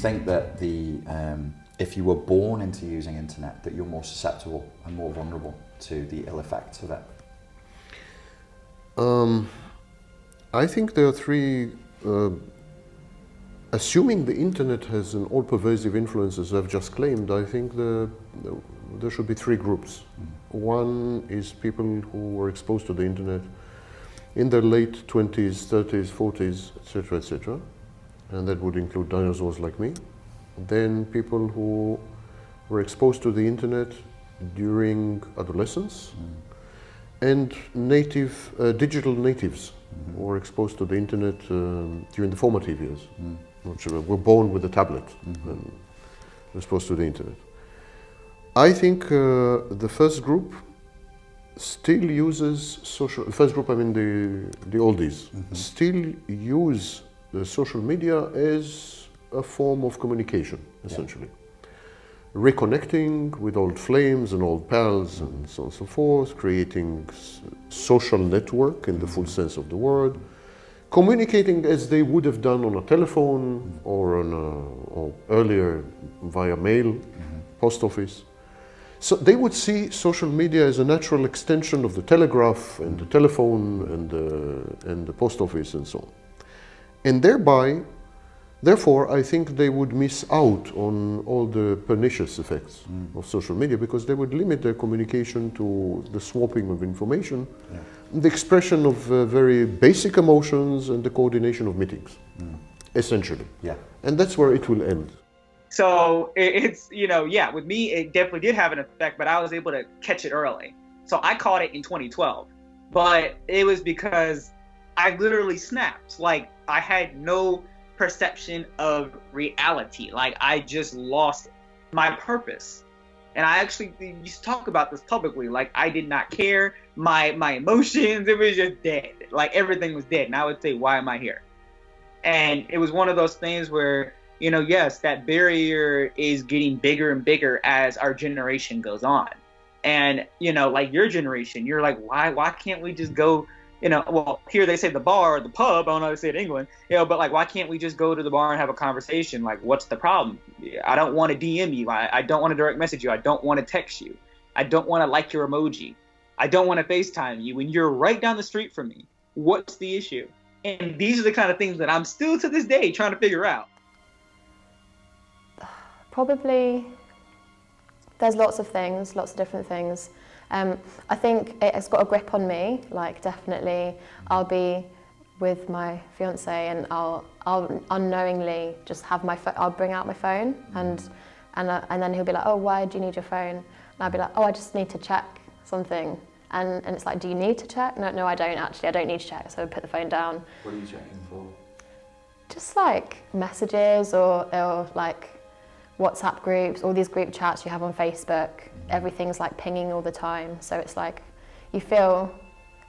think that if you were born into using internet, that you're more susceptible and more vulnerable to the ill effects of it? I think there are three. Assuming the internet has an all-pervasive influence, as I've just claimed, I think there should be three groups. One is people who were exposed to the internet in their late 20s, 30s, 40s, etc., etc., and that would include dinosaurs like me. Then people who were exposed to the internet during adolescence, and digital natives who were exposed to the internet during the formative years, which were born with a tablet and exposed to the internet. I think the first group still uses social. First group, I mean the oldies, still use the social media as a form of communication, essentially. Reconnecting with old flames and old pals and so on and so forth, creating social network in the full sense of the word, communicating as they would have done on a telephone or or earlier via mail, post office. So they would see social media as a natural extension of the telegraph and the telephone and the post office and so on. And therefore, I think they would miss out on all the pernicious effects of social media, because they would limit their communication to the swapping of information, the expression of very basic emotions, and the coordination of meetings, essentially. Yeah. And that's where it will end. So it's, with me, it definitely did have an effect, but I was able to catch it early. So I caught it in 2012, but it was because I literally snapped. Like, I had no perception of reality. Like, I just lost my purpose. And I actually used to talk about this publicly. Like, I did not care. My emotions, it was just dead. Like, everything was dead. And I would say, why am I here? And it was one of those things where, yes, that barrier is getting bigger and bigger as our generation goes on. And, like your generation, you're like, why can't we just go, well, here they say the bar or the pub, I don't know how to say it in England, but like, why can't we just go to the bar and have a conversation? Like, what's the problem? I don't want to DM you. I don't want to direct message you. I don't want to text you. I don't want to like your emoji. I don't want to FaceTime you when you're right down the street from me. What's the issue? And these are the kind of things that I'm still to this day trying to figure out. Probably, there's lots of different things. I think it's got a grip on me. Like, definitely, I'll be with my fiance and I'll unknowingly just have I'll bring out my phone and then he'll be like, oh, why do you need your phone? And I'll be like, oh, I just need to check something. And it's like, do you need to check? No, I don't actually. I don't need to check. So I put the phone down. What are you checking for? Just like messages or like WhatsApp groups, all these group chats you have on Facebook. Everything's like pinging all the time. So it's like you feel,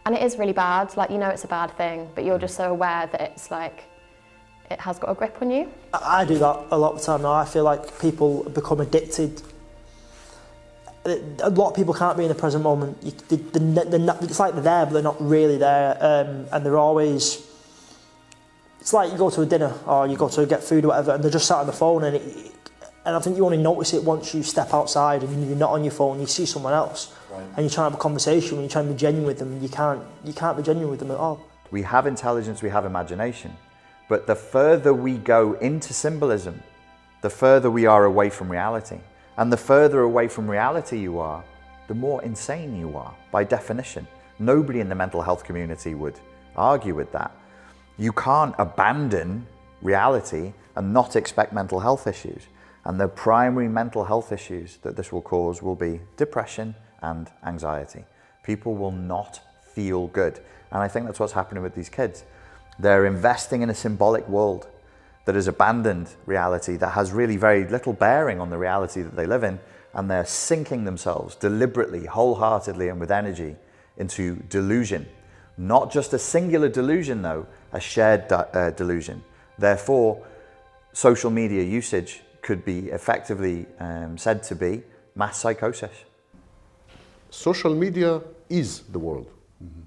and it is really bad. Like, it's a bad thing, but you're just so aware that it's like, it has got a grip on you. I do that a lot of the time now. I feel like people become addicted. A lot of people can't be in the present moment. It's like they're there, but they're not really there. And they're always, it's like you go to a dinner or you go to get food or whatever, and they're just sat on the phone, and I think you only notice it once you step outside and you're not on your phone, you see someone else, and you're trying to have a conversation, and you're trying to be genuine with them, and you can't be genuine with them at all. We have intelligence, we have imagination, but the further we go into symbolism, the further we are away from reality. And the further away from reality you are, the more insane you are, by definition. Nobody in the mental health community would argue with that. You can't abandon reality and not expect mental health issues. And the primary mental health issues that this will cause will be depression and anxiety. People will not feel good. And I think that's what's happening with these kids. They're investing in a symbolic world that has abandoned reality, that has really very little bearing on the reality that they live in, and they're sinking themselves deliberately, wholeheartedly, and with energy into delusion. Not just a singular delusion though, a shared delusion. Therefore, social media usage could be effectively said to be mass psychosis. Social media is the world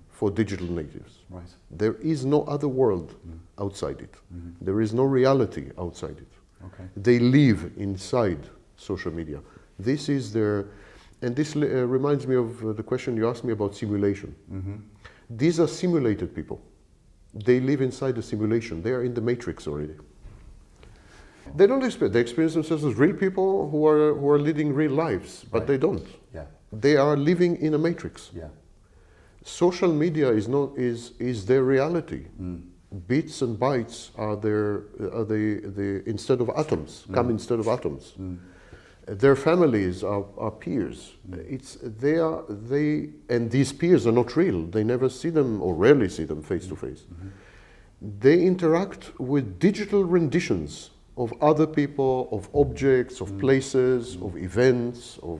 for digital natives. Right. There is no other world outside it. There is no reality outside it. Okay. They live inside social media. This is their, and this reminds me of the question you asked me about simulation. These are simulated people. They live inside a simulation. They are in the matrix already. They don't experience. They experience themselves as real people who are leading real lives, but Right. they don't. Yeah. They are living in a matrix. Yeah. Social media is their reality. Bits and bytes are the instead of atoms, come instead of atoms. Their families are peers. And these peers are not real. They never see them or rarely see them face to face. They interact with digital renditions of other people, of objects, of places, of events, of.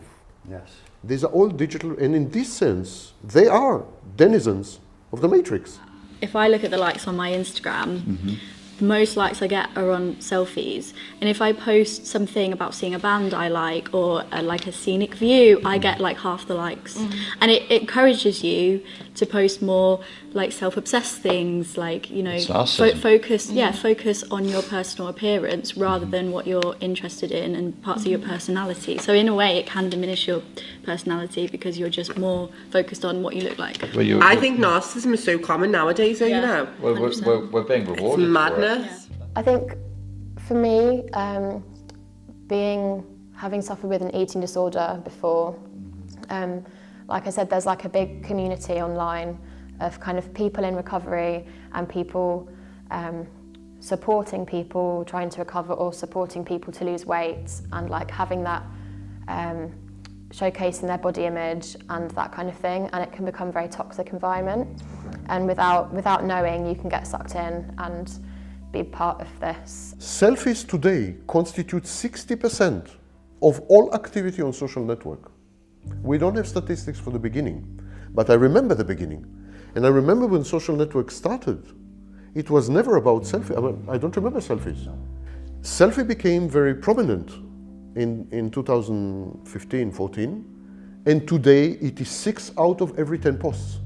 Yes. These are all digital, and in this sense, they are denizens of the matrix. If I look at the likes on my Instagram, the most likes I get are on selfies. And if I post something about seeing a band I like or like a scenic view, I get like half the likes. And it encourages you to post more like self-obsessed things, like, you know, It's narcissism. focus on your personal appearance rather than what you're interested in and parts of your personality. So in a way, it can diminish your personality because you're just more focused on what you look like. Well, I think narcissism is so common nowadays, though, you know. we're being rewarded. It's madness. I think for me, having suffered with an eating disorder before, like I said, there's like a big community online of kind of people in recovery and people supporting people trying to recover or supporting people to lose weight, and like having that showcasing their body image and that kind of thing, and it can become a very toxic environment, and without knowing you can get sucked in and be part of this. Selfies today constitute 60% of all activity on social network. We don't have statistics for the beginning, but I remember the beginning. And I remember when social network started, it was never about selfie. I don't remember selfies. Selfie became very prominent in 2015, 14, and today it is 6 out of every 10 posts.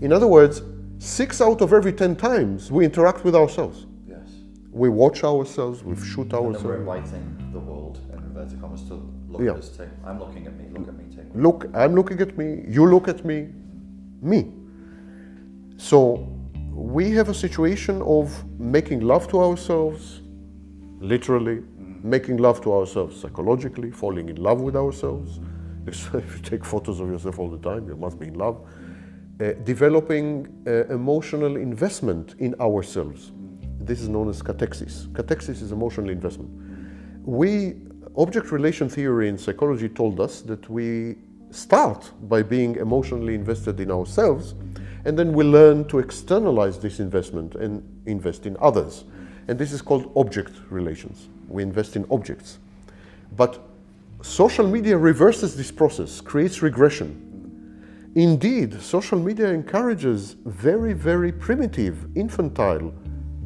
In other words, 6 out of every 10 times we interact with ourselves. Yes. We watch ourselves, we shoot And then we're ourselves. inviting the world, in inverted commas, to look Yeah. at us too. I'm looking at me, look at me too. Look, I'm looking at me, you look at me. So we have a situation of making love to ourselves, literally, making love to ourselves psychologically, falling in love with ourselves. If you take photos of yourself all the time, you must be in love. Developing emotional investment in ourselves. This is known as catexis. Catexis is emotional investment. Object relation theory in psychology told us that we start by being emotionally invested in ourselves, and then we learn to externalize this investment and invest in others. And this is called object relations. We invest in objects. But social media reverses this process, creates regression. Indeed, social media encourages very, very primitive, infantile,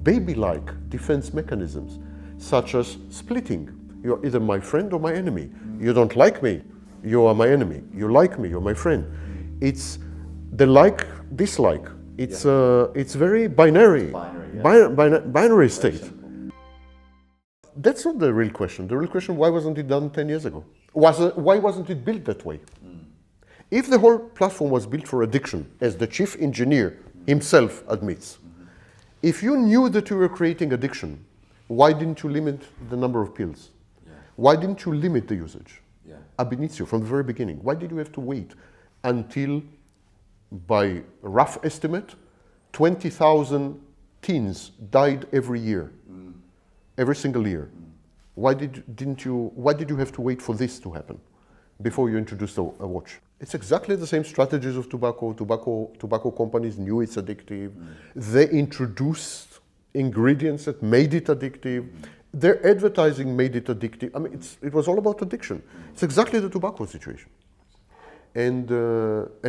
baby-like defense mechanisms, such as splitting. You're either my friend or my enemy. You don't like me, you are my enemy. You like me, you're my friend. It's the like, dislike. It's very binary, binary state. That's not the real question. The real question, why wasn't it done 10 years ago? Why wasn't it built that way? If the whole platform was built for addiction, as the chief engineer himself admits, if you knew that you were creating addiction, why didn't you limit the number of pills? Why didn't you limit the usage? Ab initio, from the very beginning. Why did you have to wait until, by rough estimate, 20,000 teens died every year, every single year? Why did you have to wait for this to happen before you introduced a watch? It's exactly the same strategies of tobacco. Tobacco companies knew it's addictive. They introduced ingredients that made it addictive. Their advertising made it addictive. I mean, it was all about addiction. It's exactly the tobacco situation. And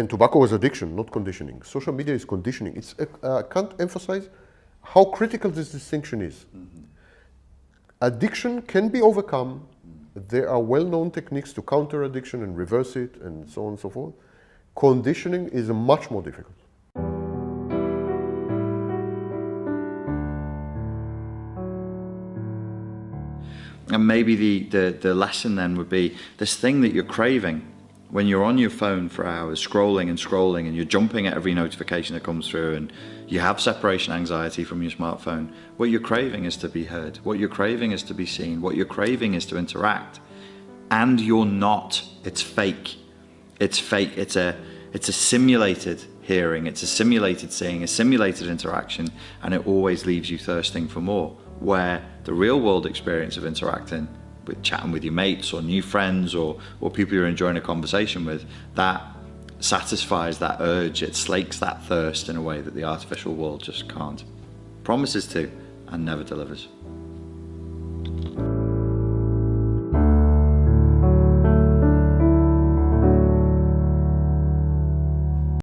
tobacco was addiction, not conditioning. Social media is conditioning. I can't emphasize how critical this distinction is. Addiction can be overcome. There are well-known techniques to counter addiction and reverse it, and so on and so forth. Conditioning is much more difficult. And maybe the lesson then would be this thing that you're craving when you're on your phone for hours, scrolling and scrolling, and you're jumping at every notification that comes through, and you have separation anxiety from your smartphone. What you're craving is to be heard. What you're craving is to be seen. What you're craving is to interact. And you're not. It's fake. It's fake. It's a simulated hearing. It's a simulated seeing, a simulated interaction, and it always leaves you thirsting for more. Where the real world experience of interacting, with chatting with your mates or new friends or people you're enjoying a conversation with, that satisfies that urge. It slakes that thirst in a way that the artificial world just can't. Promises to and never delivers.